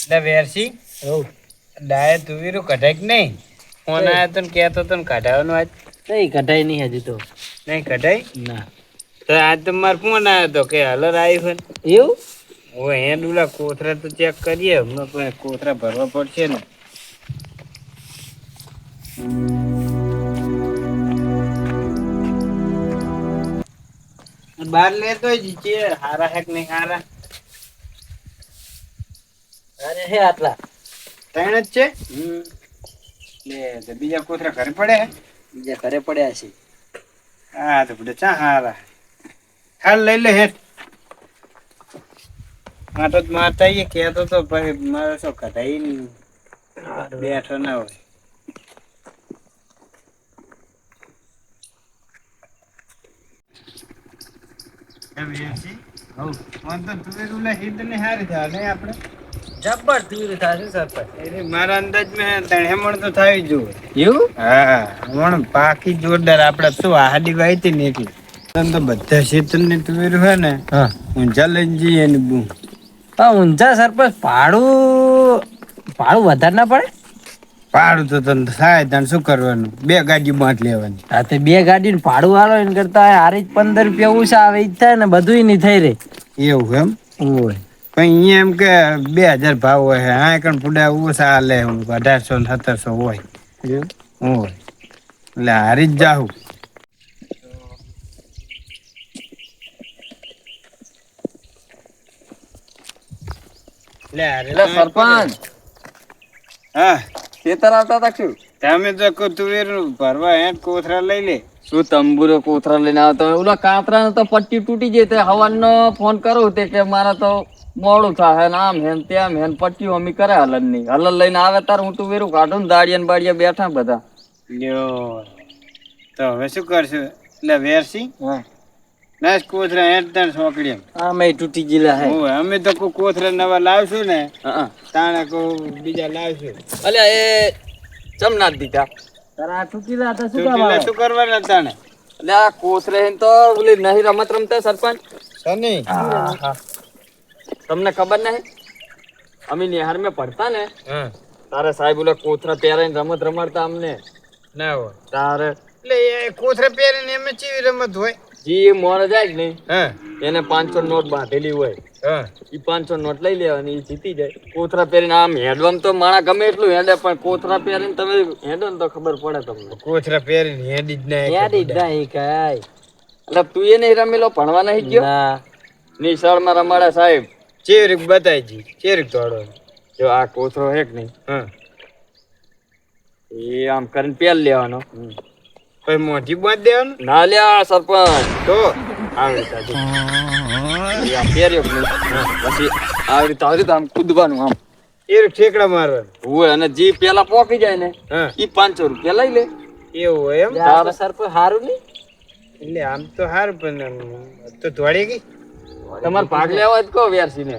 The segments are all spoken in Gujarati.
એટલે વેરસી ડાય તુવીરું કઢાય કે નહીં ફોન આવ્યો તો ને કહેતો તો ને કઢાવવાનું આજ નહીં કઢાઈ નહીં હજી તો નહીં કઢાય ના તો આજ તો મારે ફોન આવ્યો તો કે હલર આવ્યું છે એવું હવે હે ડુલા કોથરા તો ચેક કરીએ હમણાં પણ કોથરા ભરવા પડશે ને બાર લેતો જ છે હારા હેક નહીં હારા અરે હે આટલા ત્રણ જ છે લે તો બીજા કોથરા ઘરે પડે બીજા ઘરે પડ્યા છે હા તો બધે ચા હારા હાલ લઈ લે હેઠ માટો જ મારતા આવીએ કહેતો તો ભાઈ મારે શું કઢાઈ બેઠો ના હોય જબ્બર તીર થાશે સરપંચ મારા અંદાજમાં ત્રણ તો થાય જ એવું હા હમણાં પાકી જોરદાર આપડે શું આહાડી વાઈ હતી ને એટલી તો બધા ક્ષેત્ર ની તુવેર હોય ને હા ઊંઝા લઈને જઈએ ને બુ ઊંઝા સરપંચ ભાડું વધારે ના પડે પાડું તો તને થાય તને શું કરવાનું બે ગાડી બાંધ લેવાની હા તે બે ગાડીને ભાડું હાલો એને કરતા હારી 15 રૂપિયા ઓછા આવે ઈ જ થાય ને બધું નહીં થઈ રે એવું એમ ઓય પણ અહીંયા એમ કે 2000 ભાવ હોય હા કણ પુડા ઓછા હાલે 1800 ને 1700 હોય હોય એટલે હારી જ જાઉં એટલે સરપંચ હા ખેતર આવતા તા શું તમે તો તુવેર ભરવા હે કોથરા લઈ લે શું તંબુરો કોથરા લઈને આવતા હોય ઓલા કાતરા તો પટ્ટી તૂટી જાય તે હવાનો ફોન કરું તે કે મારા તો મોડું થાય ને આમ હેન તેમ હેન પટ્ટીઓ અમી કરે હલન ની હલન લઈને આવે તાર હું તુવેરું કાઢું ને દાડિયા ને બાડિયા બેઠા બધા લ્યો તો હવે શું કરશું એટલે વેરસી હા નાશ કોથરા હેઠ તણ સોકડી આ મેં તૂટી ગયેલા હે ઓય અમે તો કોઈ કોથરા નવા લાવશું ને હા તાણે કોઈ બીજા લાવશું અલ્યા એ ચમ નાખ દીધા તારા આ તૂટી રહ્યા હતા શું કામ આવે શું કરવાના તાણે એટલે આ કોથરે તો ઓલી નહીં રમત રમતા સરપંચ સની તમને ખબર નહીં અમે નિહાર મેં પડતા ને હા તારે સાહેબ ઓલા કોથરા પહેરાઈને રમત રમાડતા અમને ના હોય તારે એટલે એ કોથરા પહેરીને એમ ચેવી રમત હોય જી મોર જાય કે નહીં હા એને 500 નોટ બાંધેલી હોય હા ઈ 500 નોટ લઈ લેવાની ઈ જીતી જાય કોથરા પહેરીને આમ હેડવામ તો માણા ગમે એટલું હેડે પણ કોથરા પહેરીને તમે હેડો ને તો ખબર પડે તમને કોથરા પહેરીને હેડી જ ના હેડી જ નહીં કાંઈ એટલે તું એ નહીં રમેલો ભણવા નહીં ગયો ના નિશાળમાં રમાડે સાહેબ ચેરીક બતાવી ચેરીક દોડો જો આ કોથરો હે કે નહીં હા એ આમ કરીને પહેલ લેવાનો પછી મોઢી બાંધ દેવાનું ના લ્યા સરપંચ તો આવી રીતે આમ પહેર્યો કે નહીં પછી આવી રીતે આમ કૂદવાનું આમ એ ઠેકડા મારવાનું હોય અને જે પેલા પોકી જાય ને હા ઈ 500 રૂપિયા લઈ લે એવું હોય એમ તારે સરપંચ હારું નહીં એટલે આમ તો સારું પણ તો દોડી ગઈ તમારે ભાગ લેવા હોય તો કહો વ્યારસીને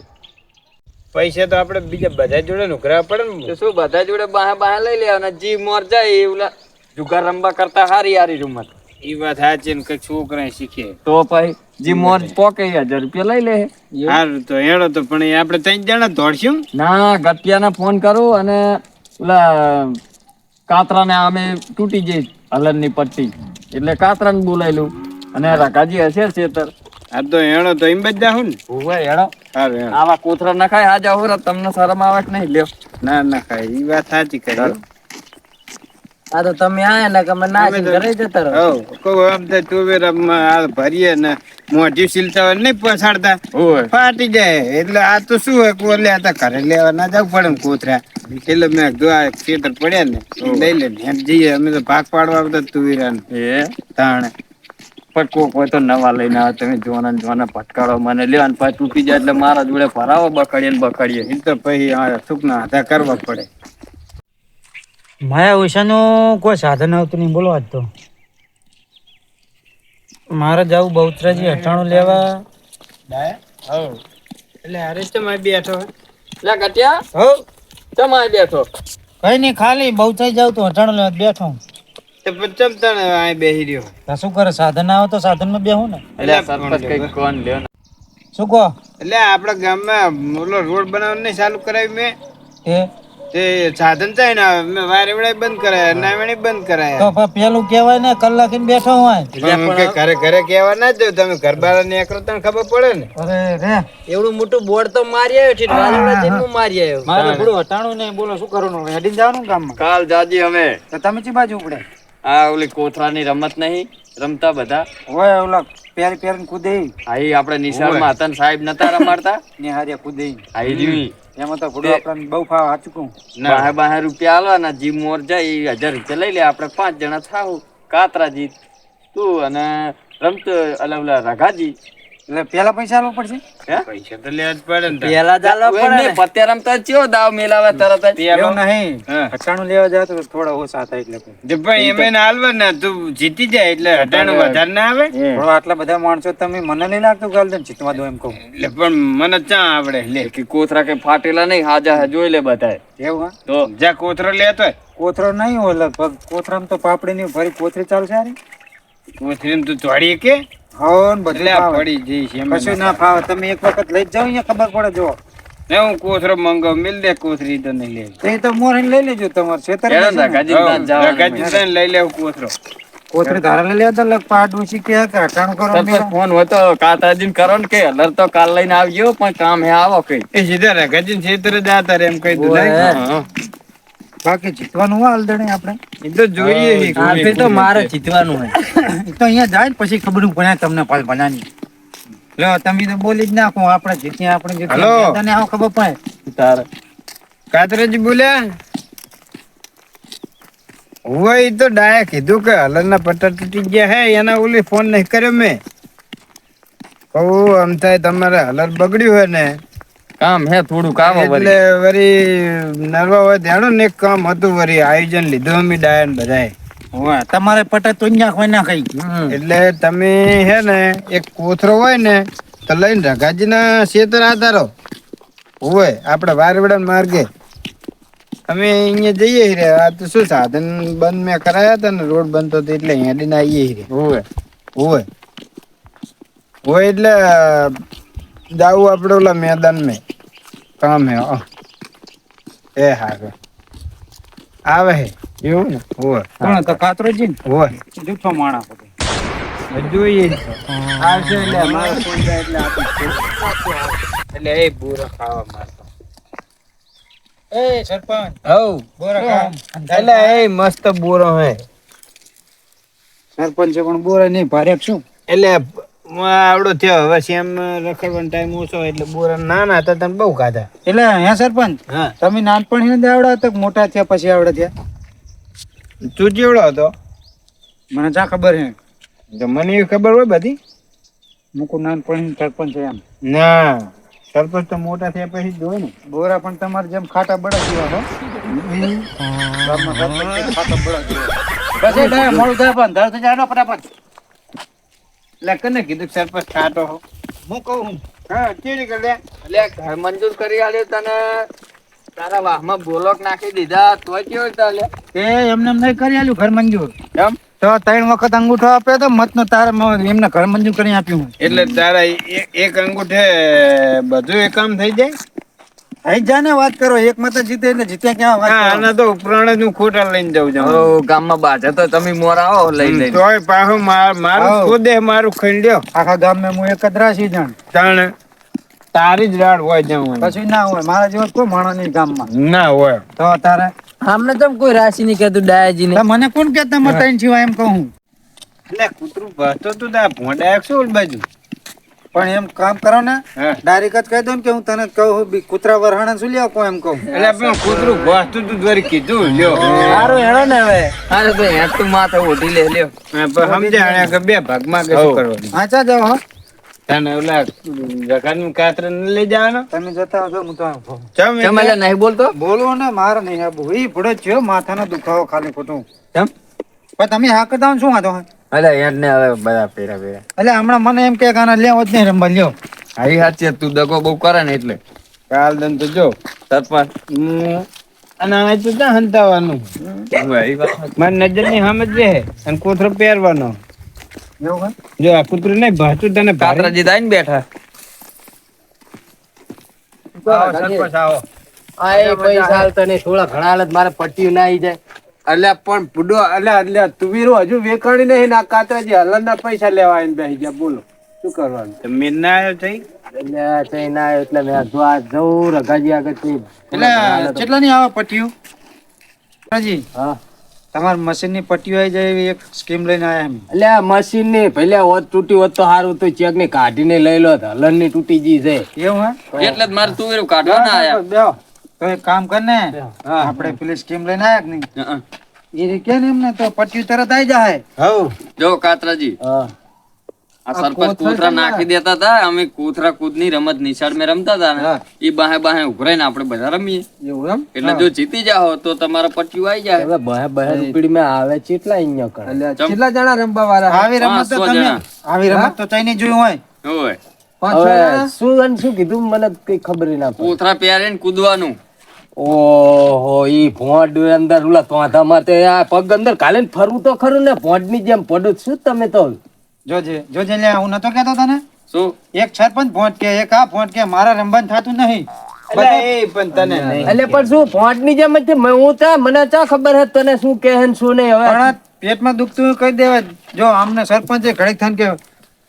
પૈસા તો આપણે બીજા બધા જોડે નુકરાવા પડે ને તો શું બધા જોડે બાહે લઈ લેવાના જી મોર જાય એ ઓલા જુગાર રમવા કરતા હારી રમત એ વાત સાચી ને કઈ છોકરા શીખે તો પછી જી મોર પોકે 1000 રૂપિયા લઈ લે સારું તો હેડો તો પણ આપણે 3 જણા દોડશું ના ગટિયાને ફોન કરું અને ઓલા કાતરાને અમે તૂટી જઈ હલનની પટ્ટી એટલે કાતરાને બોલાવી લઉં અને રાકાજી હશે છેતર આ તો હેડો તો એમ જ જાહું ને ઓવે હેડો સારું હેડો આવા કોથરા નખાય આ જાવ તમને શરમ આવે કે નહીં લ્યો ના ના ખાય એ વાત સાચી કરી આ તો તમે આયા ને કે અમે ના ઘરે જતા રહો હો કોઈ આમ તો તુવેર ભરીએ ને મોઢી સિલતા હોય નહીં પછાડતા ફાટી જાય એટલે આ તો શું હોય કોલે આ તો ઘરે લેવા ના જવું પડે ને કોથરા એટલે મેં જો આ ખેતર પડ્યા ને લઈ લે ને જઈએ અમે તો ભાગ પાડવા આવતા તુવેરા એ તાણે પણ કોક હોય તો નવા લઈને આવે તમે જોવાના ભટકાડો મને લ્યો અને પછી તૂટી જાય એટલે મારા જોડે ભરાવો બકડીએ એ તો પછી સુખના હાથા કરવા પડે માયા ઓછાનું કોઈ સાધન આવતું નહીં બોલો આજ તો મારે જવું બહુચરાજી 98 લેવા એટલે હારે ચમાય બેઠો લે ગટિયા હો ચમાય બેઠો કઈ નહીં ખાલી બહુચરાજી જાવ તો 98 લેવા બેઠો તો પચમ તને આ બેહી રહ્યો તો શું કરે સાધન આવે તો સાધનમાં બેહું ને એટલે સરપંચ કઈ કોણ લ્યો ને શું કહો એટલે આપડા ગામમાં ઓલો રોડ બનાવવાનું નહીં ચાલુ કરાવી મેં તે સાધન થાય ને મેં વારે વડે બંધ કરાયા ના વેણે બંધ તો કરાયા પણ પેલું કહેવાય ને કલાક બેઠો હોય પણ કે ઘરે ઘરે કહેવા ના જ તમે ઘર બાર નીકળો તને ખબર પડે ને. અરે રે એવડું મોટું બોર્ડ તો મારી આવ્યો છે વાલીવડા જેટલું મારી આવ્યો. મારે થોડું હટાણું નહીં બોલો શું કરવાનું હેડી જવાનું ગામમાં કાલ જાજી અમે તો તમે ચી બાજુ ઉપડે આ ઓલી કોથરાની રમત નહીં રમતા બધા હોય ઓલા પેરી પેરી કૂદે આઈ આપણે નિશાળમાં હતા ને સાહેબ નતા રમાડતા ને હારે કૂદે આઈ રીવી એમાં તો ઘોડો આપણને બહુ ફાવ હાચું બાહે બાહે રૂપિયા આલવાના જીમ મોર જાય 1000 રૂપિયા લઈ લે આપણે 5 જણા થાવ કાતરાજી તું અને રમતો અલવલા રાઘાજી એટલે પેલા પૈસા આલવા પડશે હે પૈસા તો લેવા જ પડે ને તાર. પેલા ચાલવા પડે ને પત્યા રમતા ચિયો દાવ મેલાવા તરત જ એવું નહીં હા. હટાણું લેવા જાય તો થોડા ઓછા થાય એટલે તે પણ એમે ના હાલવા ને તું જીતી જાય એટલે હટાણું વધારે ના આવે થોડો આટલા બધા માણસો તમે મને નહીં લાગતું ગાલ દે જીતવા દો એમ કહું એટલે પણ મને ચા આવડે લે કે કોથરા કે ફાટેલા નહીં હાજા જોઈ લે બધાય એવું હા તો જા કોથરો લેતો હોય કોથરો નહીં હોય લગભગ કોથરામાં તો પાપડી ની ફરી કોથરી ચાલશે આરી કોથરીને તું તોડી કે હો ને બધું એટલે આ ફાવે. પડી જઈશ એમ કશું ના ફાવે તમે એક વખત લઈ જ જાઓ અહીંયા ખબર પડે જો ને હું કોથરો મંગાવ મિલ દે કોથરી તો નહીં લે તે તો મોરીને લઈ લેજો તમારે છેતર હેડો ને રાઘાજી ના જવાનું રગાજી થઈને લઈ લેવું કોથરો કોથરી ધારા લઈ લેવા તો લગ પાડ ડૂસી કે હટાણું કરો સરપંચ ફોન હોય તો કાતાજીને કરો ને કે હલર તો કાલ લઈને આવજો પણ કામ હે આવો કઈ એ સીધા રગાજી છેતરે જાતા રે એમ કહી દઉં ઓય. હા. બાકી જીતવાનું હોય હલદણી આપણે એ તો જોઈએ જીતવાનું હે એ તો અહીંયા જાય ને પછી ખબર પડે તમને પાલ ભણાની લો તમે તો બોલી જ નાખો આપણે જીત્યા આપણે હલો. જીત્યા તને આવો ખબર પડે તારે કાતરેજી બોલ્યા હોય ઈ તો ડાયા કીધું કે હલરના પટ્ટા તૂટી ગયા હે એના ઓલી ફોન નહીં કર્યો મેં કહું આમ થાય તમારે હલર બગડ્યું હોય ને કામ હે થોડું કામ એટલે વરી નરવા હોય ધ્યાનો ને એક કામ હતું વરી આયોજન લીધું અમે ડાયા ને બધાએ હોય તમારે પટા તો નાખવા ના કઈ એટલે તમે હે ને એક કોથરો હોય ને તો લઈને રઘાજીના ખેતર આધારો હોય આપણે વારવડા માર્ગે અમે અહીંયા જઈએ રે આ તો શું સાધન બંધ મેં કરાયા હતા ને રોડ બંધ હતો એટલે હેડીને આવીએ રે હોય હોય હોય એટલે જાવું આપણે ઓલા મેદાન મેં કામ હે એ હા આવે હે એવું ને હોય કોણ તો કાતરોજી ને હોય જૂઠો માણસ હતો જોઈએ આવશે એટલે અમારો ફોન જાય એટલે આપણે એટલે એ બુરો ખાવા મારતો એ સરપંચ હવ બોરા કામ એટલે એ મસ્ત બોરો હે સરપંચ પણ બોરા નહીં ભારે શું એટલે આવડો થયો હવે સેમ રખડવાનો ટાઈમ ઓછો હોય એટલે બોરા નાના હતા તને બહુ ખાધા એટલે હે સરપંચ હા તમે નાનપણ ને આવડા હતા કે મોટા થયા પછી આવડા થયા તું જેવડો હતો મને જા ખબર હે તો મને એવી ખબર હોય બધી મુકુ નાનપણ સરપંચ છે એમ ના સરપંચ તો મોટા થયા પછી જ હોય ને બોરા પણ તમારે જેમ ખાટા બળા જેવા હો ગામમાં સરપંચ ખાટા બળા જેવા બસ એ થાય મોડું થાય પણ ધર તો જાડો ફટાફટ એટલે કને કીધું કે સરપંચ ખાટો હો હું કહું હા કેવી કરે એટલે ઘર મંજૂર કરી આલ્યો તને તારા વાહમાં બોલોક નાખી દીધા તોય કેવો ચાલે એ એમને એમ નહીં કરી આલ્યું ઘર મંજૂર એમ તો 3 વખત અંગૂઠો આપ્યો તો મત નો તારે એમને ઘર મંજૂર કરી આપ્યું એટલે તારા એક અંગૂઠે બધું એ કામ થઈ જાય આઈ જા ને વાત કરો એક મત જીતે એટલે જીત્યા ક્યાં વાત હા કરો આના તો ઉપરાણ જ હું ખોટા લઈને જાઉં છું ઓ ગામમાં બાજે તો તમે મોર આવો લઈ લઈ તોય પાછું મારું આવો. ખુદે મારું ખાઈ લ્યો આખા ગામમાં હું એક જ રાશી જણ તાણે તારી જ રાડ હોય જવાનું પછી ના હોય મારા જેવો કોઈ માણસ નહીં ગામમાં ના હોય તો તારે આમને તમ કોઈ રાશિ નહીં કહેતું ડાયાજી તો મને કોણ કે તમે ત્રણ સિવાય એમ કહું એટલે કૂતરું ભરતો તું તા ભોંડા શું ઓલ બાજુ પણ એમ કામ કરો ને હા ડાયરેક્ટ જ કહી દો ને કે હું તને કહું બી કૂતરા વરહાણા શું લ્યો કોઈ એમ કહું એટલે પણ કૂતરું ભરતું તું દ્વારી કીધું લ્યો સારું હેડો ને હવે અરે તો હેડ તું માથે ઓઢી લે લ્યો હા, પણ સમજાણ્યા કે બે ભાગમાં કે શું કરવાનું આચા જાઓ હો તને ઓલા જગાનું કાતર લઈ જવાનો તમે જતા હશો હું તો આવું. ચમ ચમ એટલે નહીં બોલતો બોલો ને મારે નહીં આબુ ઈ ભડો થયો માથાનો દુખાવો ખાલી ખોટું ચમ પણ તમે હા કરતા શું વાંધો હોય? અલે હેડ ને હવે બધા પેરા પેરા એટલે હમણાં મને એમ કે આના લેવો જ નહીં રમવા લ્યો હાઈ હાચી તું દગો બહુ કરે ને એટલે કાલ દન તો જો સરપંચ અને આ તો ત્યાં હંતાવાનું મારી નજર ની સામે જ રહે અને કોથરો પહેરવાનો એવું હોય? જો આ કૂતરું નહીં ભાતું તને ભારે કાતરાજી દાઈ ને બેઠા આવો સરપંચ આવો આ એ પૈસા હાલતા નહીં, થોડા ઘણા હાલત મારે પટ્ટી ના આવી જાય. અલ્યા પણ બુડો અલ્યા તુવેરો હજુ વેકાણી નહીં ના કાતરાજી હલનના પૈસા લેવા આવીને બેસી ગયા. બોલો શું કરવાનું? તમે ના આવ્યો થઈ એટલે ચઈ ના આવ્યો એટલે મેં કીધું આ જવું રઘાજી આગળથી. એટલે કેટલા ની આવે પટ્ટીઓ? રાજી હા તમારી મશીન ની પટ્ટીઓ આવી જાય એવી એક સ્કીમ લઈને આયા અમે. એટલે આ મશીન ની પહેલા હોત તૂટી હોત તો સારું તો ચેક ની કાઢીને લઈ લો. હલન ની તૂટી ગઈ છે. એવું હે? એટલે જ મારે તુવેરું કાઢવા ના આયા. બેહો. તો એક કામ કર ને, આપણે પેલી સ્કીમ લઈને આયા કે નહીં, હં. એ કે ને એમને તો પટ્ટીઓ તરત આવી જાય. હવ જો કાતરાજી હા આ સરપંચ કોથરા નાખી દેતા હતા. અમે કોથરા કૂદની રમત નિશાળ મેં રમતા હતા ને, હા. ઈ બાહે બાહે ઉભરાઈને આપણે બધા રમીએ. એવું એમ? એટલે જો જીતી જાઓ તો તમારા પટ્ટીઓ આવી જાય. હવે બહાર રૂપડી માં આવે કેટલા અહીંયા કરે. અલ્યા, કેટલા જણા રમવા વાળા? આવી રમત તો 500 તમે જણા. આવી રમત તો ચાઇનીઝ જોયું હોય. હોય 5-6 હવે જણા? શું અને શું કીધું મને કઈ ખબર ના પડે. કોથરા પહેરીને કૂદવાનું. ઓહો ઈ ભોંડ અંદર ઓલા તોંધા મારતે આ પગ અંદર કાલે ફરવું તો ખરું ને ભોંડ ની જેમ પડું શું તમે તો. જોજે લે, હું નતો કહેતો તને? શું એક સરપંચ ભોંટ કે એક આ ભોંટ કે મારા રમવાનું થાતું નહીં. બધા એ પણ તને નહીં. એટલે પણ શું ભોંડ ની જેમ જ છે? હું ચા મને ચા ખબર હે તને શું કહે ને શું નહીં. હવે પણ પેટમાં દુખતું હોય કહી દેવા. જો આમને સરપંચે ઘડીક થાન કે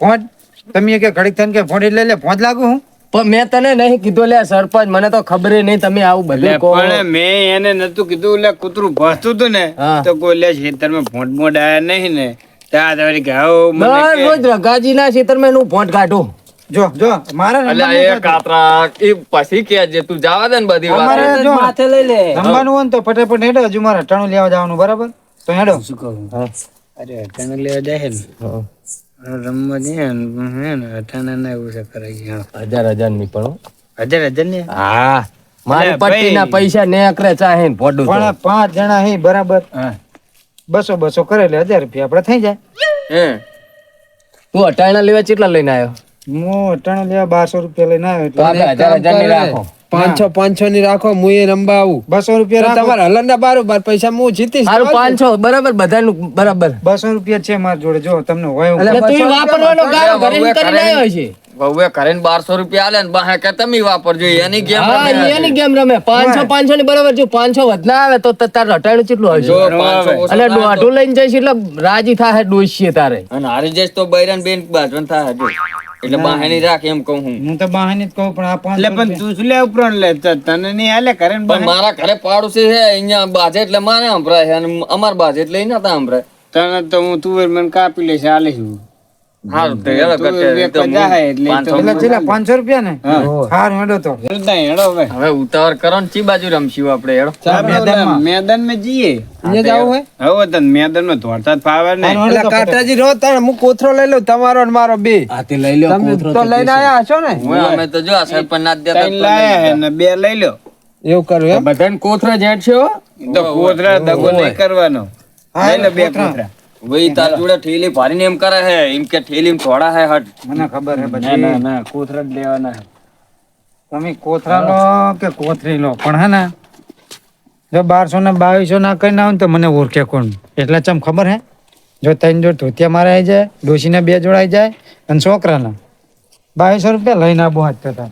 ભોંટ, તમે કે ઘડીક થાન કે ભોંટ એટલે લે ભોંટ લાગુ હું. પણ મેં તને નહીં કીધું લે સરપંચ, મને તો ખબર નહીં તમે આવું બધું લે કહો. પણ મેં એને નતું કીધું. લે કૂતરું ભસતું તું ને હા. તો કોઈ લે ખેતરમાં ભોંટ મોડ આયા નહીં ને ત્યાં તો વળી કે આવો મને દર કે- રોજ રઘાજી ના ખેતરમાં એનું ભોંટ કાઢું. જો મારા એટલે એ કાતરા એ પછી કે જે તું જવા દે ને બધી વાત. અમારે જો માથે લઈ લે. રમવાનું હોય ને તો ફટાફટ હેડો. હજુ મારે અટાણું લેવા જવાનું, બરાબર? તો હેડો. અરે અટાણે લેવા જાય ને રમવા જઈએ ને હે ને અટાણે ના એવું છે કરાઈ ગયા. 1000 ની પણ હો. 1000 ને હા મારી અલ્યા પટ્ટી ના ભાઈ. પૈસા ને અકરે ચાહે ને ભોડું તો. પણ 5 જણા હે, બરાબર? 200 કરે એટલે 1000 રૂપિયા આપડે થઈ જાય. હે તું અટાણા લેવા કેટલા લઈને આવ્યો? હું અટાણું લેવા 1200 રૂપિયા લઈને આવ્યો. તો એટલે આપણે 1000 ની રાખો. 500 ની રાખો, હું એ રમવા આવું. 200 રૂપિયા રાખો. તમારે હલનના બારોબાર પૈસા હું જીતીશ. મારું 500 બરાબર બધાનું બરાબર. 200 રૂપિયા છે મારી જોડે. જો તમને હોય હું. એટલે તું ઈ વાપરવાનો ગાળો ઘરે કરીને આવ્યો છે. વહુએ કરીને 1200 રૂપિયા આલે ને બાહે કે તમે વાપરજો એની ગેમ હા એની ગેમ રમે. 500 ની બરાબર. જો 500 વધના આવે તો તાર અટાણું કેટલું જો હશે? 500 ઓછો એટલે થાય તો- દોઢું લઈને જઈશ એટલે રાજી થાય ડોસીએ તારે. અને હારી જઈશ તો બૈરાન બેન બાજવન થાય જો એટલે બાહે ની રાખ એમ કહું હું. હું તો બહાને જ કહું, પણ આ 500 એટલે પણ તું શું લે ઉપરાંત લે તને નહીં હાલે કરે ને પણ મારા ઘરે પાડોશી છે અહીંયા બાજે એટલે મારે સંભળાય છે અને અમાર બાજે એટલે એને નતા સંભળાય. તને તો હું તુવેર મને કાપી લઈશ હાલે છું. હારું તો હેડો તું કરતે વેકવા તો હું જાહે એટલે 500 એટલે છેલ્લા 500 રૂપિયા ને? હાર હેડો તો. હેડો હવે હવે ઉતાવળ કરો ને ચી બાજુ રમશું આપણે હેડો. મેદાનમાં. મેદાન માં જઈએ. અહીંયા જાવું હે? હવે તને મેદાન માં દોડતા જ ફાવે ને. એટલે કાંટાજી રો તારે હું કોથરો લઈ લઉં, તમારો ને મારો બે. આ તે લઈ લ્યો તમે કોથરો તો તો લઈને આયા હશો ને? હું અમે તો જો આ સરપંચ ના જ દેતા ત્રણ લાયા હે ને 2 લઈ લો. એવું કરું એમ? બધાને કોથરા જેટ છે હો. તો કોથરા દગો નહીં કરવાનો. લઈ લો 2 કોથરા. વઈ તાર જોડે ઠેલી ભારીને એમ કરે હે એમ કે ઠેલીમાં થોડા હે હટ. મને ખબર હે ના પછી. ના ના કોથરા જ લેવાના. તમે કોથરા લો કે કોથરી લો, પણ હે ને જો 1200 ને 2200 ના કઈ ના હોય ને તો મને ઓળખે કોણ. એટલે ચમ ખબર હે? જો 3 જોડ ધોતિયા મારા આવી જાય, ડોશીને 2 જોડ આવી જાય અને છોકરાના 2200 રૂપિયા લઈને આબો હાથ થતા.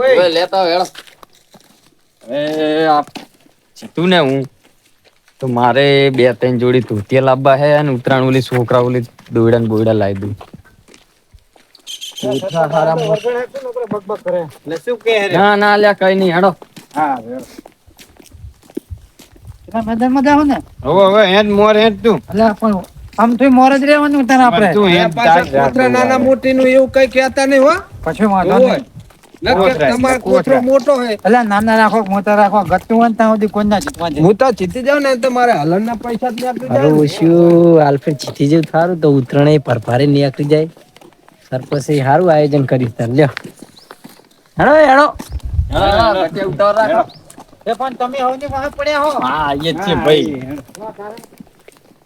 હવે લેતા આવો, હેડો. હવે આ જીતું ને હું તો મારે 2-3 જોડી ધોતિયા લાવવા હે અને ઉત્તરાયણ ઓલી છોકરા ઓલી દોયડા ને બોયડા લાવી દઉં. એટલે શું કહે રે? ના ના લ્યા કઈ નહીં હેડો. હા મેદાનમાં જાવ ને. હવે હેડ મોર હેડ તું. એટલે પણ આમ તો મોર જ રહેવાનું તારે આપણે. તું હેડ પાછા કોથરા નાના મોટી નું એવું કઈ કહેતા નહીં હો. પછી વાંધો નહીં. નક્કી તમારો કોથરો મોટો હે. એટલે નાના રાખો મોટા રાખો, ગતું હોય ને ત્યાં સુધી કોઈ ના જીતવા જાય. હું તો જીતી જાઉં ને તો મારે હલનના પૈસા જ આપી જાય ને. શું આલ્ફ્રેડ ચીઠી જેવું થારું તો ઉતરણે પરભારે નીકળી જાય. સરપંચે સારું આયોજન કર્યું તાર લ્યો. હેડો હેડો. હા કટે ઉતાવળ રાખો. એ પણ તમે હવની વાહે પડ્યા હો. હા આઈએ જ છે ભાઈ.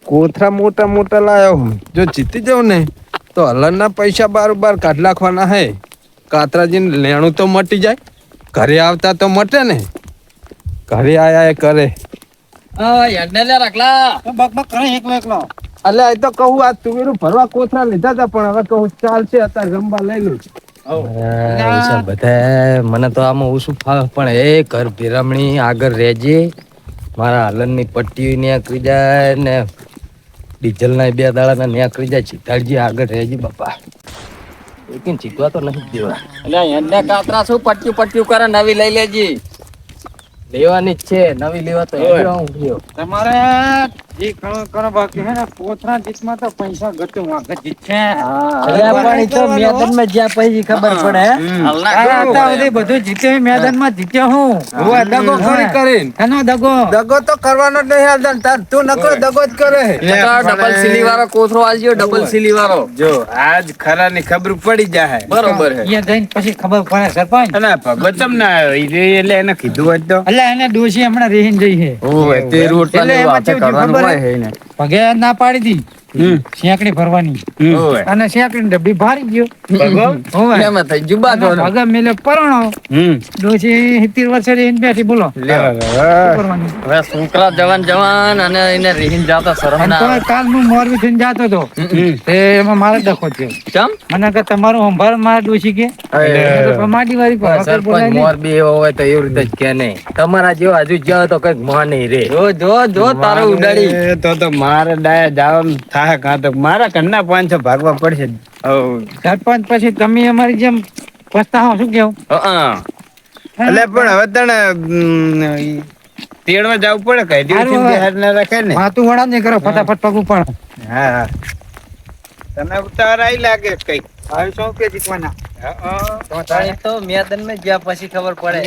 કોથરા મોટા મોટા લાયો હું. જો જીતી જાઉં ને તો હલનના પૈસા બારોબાર કાઢ નાખવાના હે. કાતરાજીને લેણું તો મટી જાય, ઘરે આવતા તો મટે ને. ઘરે આયા એ કરે. હા હેડ ને લે રાખલા. બક બક કરે એકલો એકલો. એટલે એ તો કહું આ તુવેરું ભરવા કોથરા લીધા હતા પણ હવે કહું ચાલશે અત્યારે રમવા લઈ લઉં બધા મને તો આમાં ઓછું ફાવે પણ એ ઘર ભેરામણી આગળ રહેજે મારા હલનની પટ્ટી નીકળી જાય ને ડીઝલ ના 2 દાડા નીકળી જાય ચિતાડજી આગળ રહેજે બાપા લેકિન ચીતવા તો નથી દેવા એટલે એને કાતરા શું પટ્યું કરે નવી લઈ લેજી લેવાની જ છે નવી લેવા તો હું ગયો તમારે જે કરો બાકી હે ને કોથરા જીતમાં તો પૈસા ગતું વાગે જીતશે પણ ઈ તો મેદાનમાં જ્યાં પછી ખબર પડે બધું જીત્યો મેદાનમાં જીત્યો હું દગો ખરી કરીને એનો દગો દગો તો કરવાનો જ નહીં હાલતા તાર તું નકરો દગો જ કરે ડબલ સિલી વાળો કોથરો આલજો ડબલ સિલી વાળો જો આજ ખરા ની ખબર પડી જાય બરોબર હે અહીંયા જઈને પછી ખબર પડે સરપંચ અને ભગવતમ ના આવ્યો ઈ રે એટલે એને કીધું હોત તો એટલે એને ડોશી હમણાં રેહીને જઈ છે ઓય તે રોટલા એટલે ની એમાં વાતે કેવું થયું કરવાનું ખબર હોય હે? હે ને પગે ના પાડી દી શેકડી ભરવાની ઓય અને શેકડી ડબ્બી ભારી ગયો હોવે. એમાં થઈ જુબા અને તો પગે મેલે પરણો ડોશી 70 વર્ષે રહીને બેઠી બોલો શું કરવાનું? હવે છોકરા જવાન અને એને રીહીન જાતા શરમ અને ના તોય કાલ હું મોરબી થઈને જાતો હતો તે એમાં મારે ડખો થયો ચમ મને કે તમારું સંભાળ મારા ડોશી કે મેં તો માટી વાળી પર વગર સરપંચ બોલાય નહીં. મોરબી એવો હોય તો એવી રીતે જ કે નહીં તમારા જેવા હજુ જાવ તો કઈક મોહ નહીં રે જો તારે ઉડાડી એ તો મારે ડાયા જવાનું થાય કાં તો મારા ઘરના 500 ભાગવા પડશે સરપંચ પછી તમે અમારી જેમ પસ્તાવો શું કેવું એટલે પણ હવે તને તેડવા જવું પડે કઈ દિવસ બિહાર ના રાખે ને માથું વડા નહીં કરો ફટાફટ પગું પણ હા હા તને ઉતાર આઈ લાગે કઈ આવી શું કે જીતવાના તો મેદાનમાં જ્યાં પછી ખબર પડે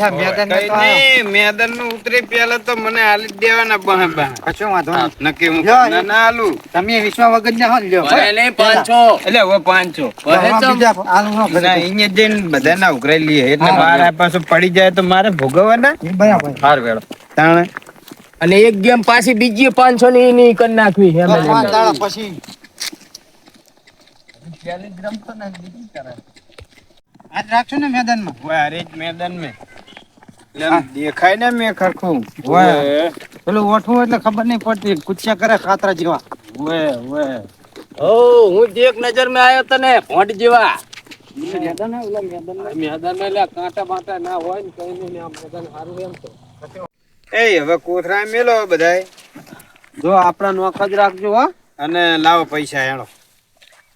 મેદાન નું ઉતરી પેલા તો મને હાલી જ દેવાના બહે બહે કશો વાંધો નહીં નક્કી હું લ્યો, ના ના હાલું તમે વિશ્વા વગર ના હો લ્યો નહીં 500 એટલે હવે 500 બીજા આલું ન કરે. ના અહીંયા જઈને બધાના ઉઘરાઈ લઈએ એટલે મારા પાસે પડી જાય તો મારે ભોગવવાના એ બરાબર હાર વેળો તાણે અને એક ગેમ પાછી બીજી 500 ની એની કરી નાખવી હે તો પાંચ દાડા પછી આજ રાખજો ને મેદાનમાં વારે જ મેદાન મેં એટલે આમ દેખાય ને મેં ખરખું ઓય. પેલું ઓઠું એટલે ખબર નહીં પડતી કુચ્યા કરે ખાતરા જેવા ઓ હું જ એક નજર માં આવ્યો તને ભોંટ જેવા એ હવે કોથરા મેલો બધાય જો આપડા નોખ જ રાખજો હો અને લાવો પૈસા હેણો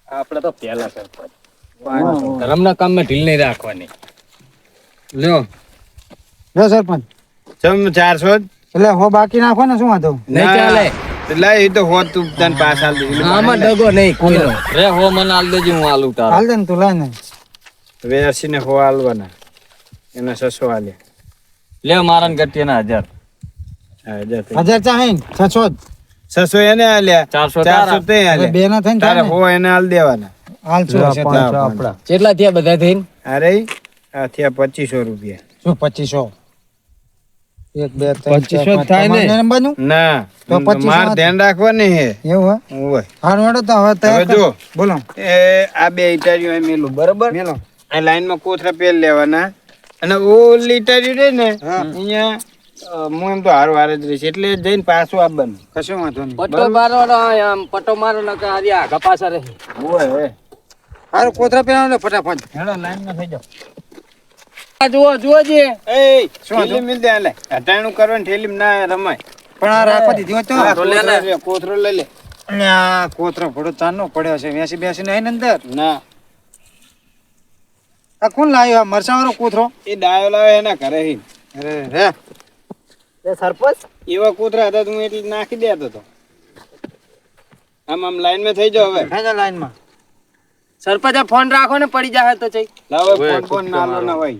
આપણે તો પહેલા સરપંચ ધર્મના કામમાં ઢીલ નહીં રાખવાની લ્યો જો સરપંચ ચમ 400 જ એટલે હો બાકી નાખો ને શું વાંધો નહીં ચાલે એટલે એ તો હોત તું તને પાછા આમાં ડગો નહીં કોઈનો રે હો મને આલ દેજી હું આલું તાર હાલ દે ને તું લાય ને વેરસીને હો આલવાના એના 600 આલે લે મારન ગટિયાના 1000 હા જા તે. 1000 ચાહે 600 જ 600 એને આલ્યા 400 તે એટલે આલ્યા બે ના થઈને તારે ચાલે હો એને આલ દેવાના હાલ શું હશે તાર? આપડા કેટલા થયા બધા થઈને અરે આ થયા 2500 રૂપિયા શું 2500 1 2 3 2500 થાય ને? નંબરનું ના તો 2500 માર ધ્યાન રાખવાની હે એવું હે ઓય હારું હેડો તો હવે તૈયાર હવે જો. કરો. બોલો એ આ બે ઇટારીઓ અહીં મેલું બરોબર મેલો આ લાઈનમાં કોથરા પેલ લેવાના અને ઓલી ઇટારી રે ને અહીંયા હું એમ તો હારો હાર જ રહીશ એટલે જઈને પાછું આવવાનું કશો વાંધો નહીં પટ્ટો મારો આમ પટ્ટો મારો ન કે આરી આગા પાછા રહે ઓય હારું કોથરા પહેરાવો ફટાફટ હેડો લાઈનમાં થઈ જાઓ જુઓ જે એ ઠેલી મિલ દે લે હટાણું કરવાનું ઠેલી ના રમાય પણ આ રાખવા દીધી હોત તો આ કોથરો લઈ લે અને આ કોથરો ભડો તારનો પડ્યો છે વેસી બેસી ને અંદર ના આ કોણ લાવ્યો આ મરસા વાળો કોથરો એ ડાયો લાવે એના ઘરે હી અરે રે સરપંચ એવા કોથરા હતા તો હું એટલે નાખી દેતો હતો આમ આમ લાઈનમાં થઈ જાઓ હવે ખાઈ જા લાઈનમાં સરપંચ આ ફોન રાખો ને પડી જાય તો ચઈ લાવો ફોન ફોન નાલો ના હોય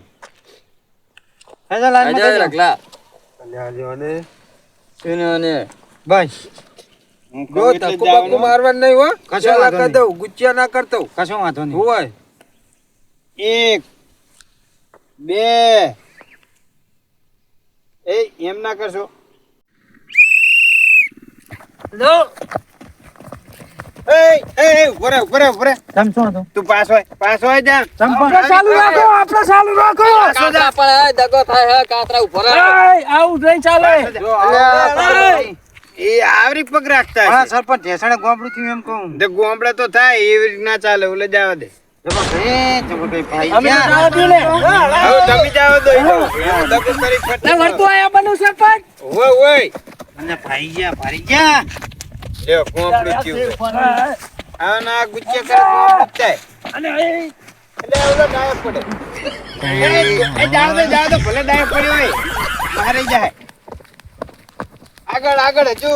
ખાઈ જા લાઈનમાં અજય ખાઈ જા. રગલા લ્યો ને એને બસ હું જો કહું એટલે ધક્કો જ બક્કો જવાનું. મારવાનું નહીં હો કશો પેલા વાંધો કરી નહીં. દઉં ગુચ્ચિયા ના કરતો કશો વાંધો નહીં હોય 1 2 એ એમ ના કરશો એ ઉભરે તમ શું હતું તું પાછો આય જા આપણે ચાલુ રાખો આપણે ચાલુ રાખો કાતરા પણ દગો થાય હે કાતરા ઉપર આવું નહીં ચાલે એ આવરી પગ રાખતા હા હશે. સરપંચ ઢેસણે ગોમડું થયું એમ કહું તે ગોમડા તો થાય એવી રીતના ચાલે ઓલે જવા દે. ભાઈ અમે તો જવા દ્યો ને. હવે તમે જાઓ તો એ જાઓ. એનો દગો કરી ફટ. લે વળતું આયા બનુ સરપંચ. ઓય ઓય અને ભાઈ ગયા લ્યો ગોમડું થયું. આ ના ગુચ્ચે કરે ગોમડું થાય. એટલે ઓલો ડાયો પડે. એ જાઓ તો ભલે ડાયો પડ્યો હોય મારે જાય. આગળ આગળ હજુ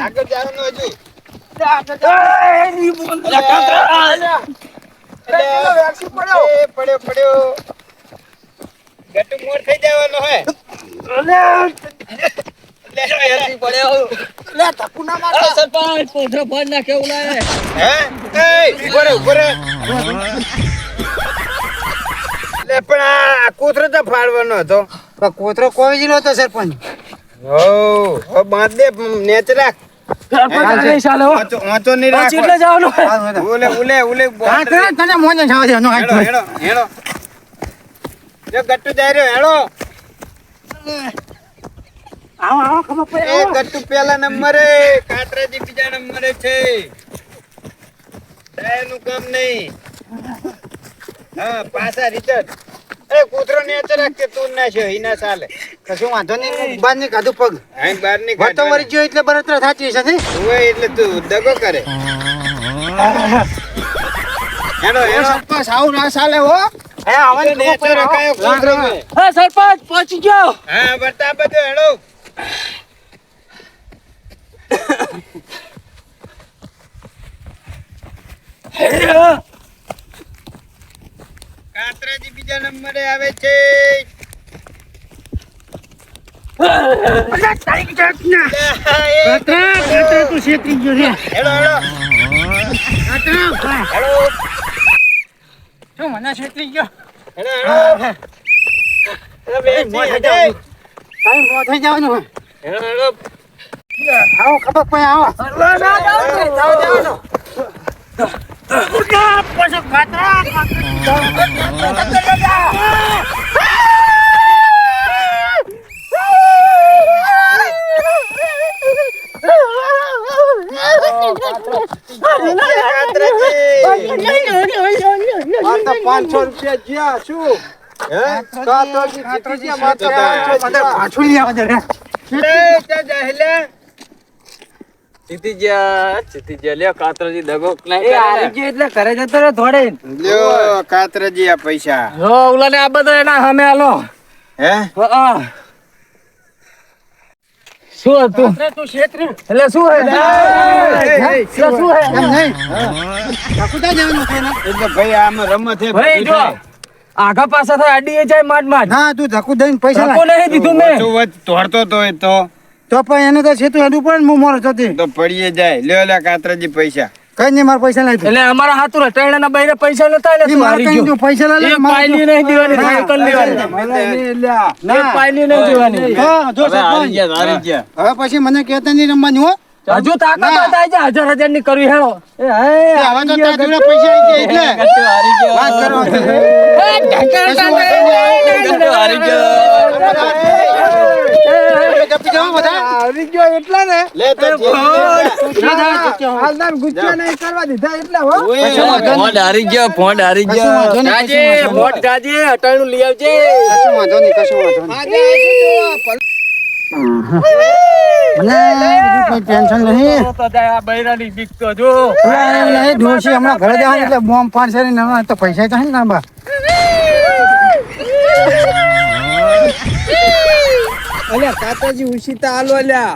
આગળ જવાનું હજુ. પડ્યો ગટુ મોર થઈ જવાનો હે. સરપંચ પોથરો ફોન નાખે ઉલાય. હે એ ઉભો રે લે પણ આ કૂતરો તો ફાડવાનો હતો. કોતરો કોઈ જ નતો સરપંચ હો બાંધ દે નેચ રાખ. વાંચો નહીં રાખો. તને મોને જવા દે હેડો હેડો જો ગટ્ટુ જાય રહ્યો હેડો. આવો ખબર એ ગટ્ટુ પહેલા નંબરે કાતરાજી બીજા નંબરે છે. ડાયાનું કામ નહીં. હા પાછા રિટર્ન. એ કૂતરો નેચે રાખે તું ના છે ઈ ના ચાલે. કશું વાંધો નહીં બાર ની કાઢું પગ અહીં બહાર ની વતો વળી ગયો એટલે બરતરા સાચી છે નહીં? હોય એટલે તું દગો કરે. હેડો હેડો સરપંચ આવું ના ચાલે હો હે આવન નેચે રખાયો કૂતરો ને. હા સરપંચ પહોંચી ગયો. હા બતા બધો હેડો. કાતરાજી બીજા નંબરે આવે છે. તું છેતરી ગયો રે હેડો હેડો હેડો તું મને છેતરી ગયો હેડો હેડો. મોં થઈ જવાનું હોય. હેડો હેડો. આવો ખબર પડે આવો પાછું લઈ આવવા દે રે. જીતી લ્યો કાતરજી દગો એટલે ઘરે જતો રે થોડે. લ્યો કાતરાજી આ પૈસા. ઓલા ને આ બધા એના સામે હાલો. હે શું હતું તું છેતરી એટલે શું હે શું હે એમ નહીં ઠાકુરદા જવાનું છે ને? એટલે ભાઈ આમાં રમત હે. ભાઈ જો આગા પાછા થાય આડી જાય માટ ના તું ધક્કુ દઈને પૈસા ધક્કો લાય. નહીં દીધું મેં. વચ્ચો વચ્ચ તોડતો તો એ તો પણ એને તો છેતું હેડું પડે ને હું મોરો જતી તો પડીએ જાય. લ્યો લે કાતરાજી પૈસા. કઈ નહીં મારા પૈસા લાય તું. એટલે અમારા હાથું રટાયણા ના બૈરે પૈસા નતા એટલે ઈ તું મારે હારી કઈ ગયો. તું પૈસા લાય એક પાયલી નહીં દેવાની સાયકલ લેવાની. એક પાયલી નહીં દેવાની. હા જો સરપંચ હવે પછી મને કહેતા નહીં રમવાની હો. હજુ તાકાત હોય તો આજા 1000 ની કરવી હેળો. એ હવે તો તારા જોડે પૈસા આવી ગયા એટલે વાત કરો. જપી જાઓ બધા. લે તો ફોન હારી ગયો ફોન હારી કશું વાંધો નહીં, જાજે કશું વાંધો ફોન જાજે અટાણું લઈ આવજે. કશું વાંધો નહીં, કશું વાંધો નહીં. મને બીજું કોઈ ટેન્શન નહીં. તો જાય આ બૈરાની બીક તો જો. નહીં ડોશી હમણાં ઘરે જવાનું એટલે બોમ્બ ફાડશે ને હમણાં તો પૈસા ચાહે ને બા. અલ્યા કાતાજી ઉસીતા આલો અલ્યા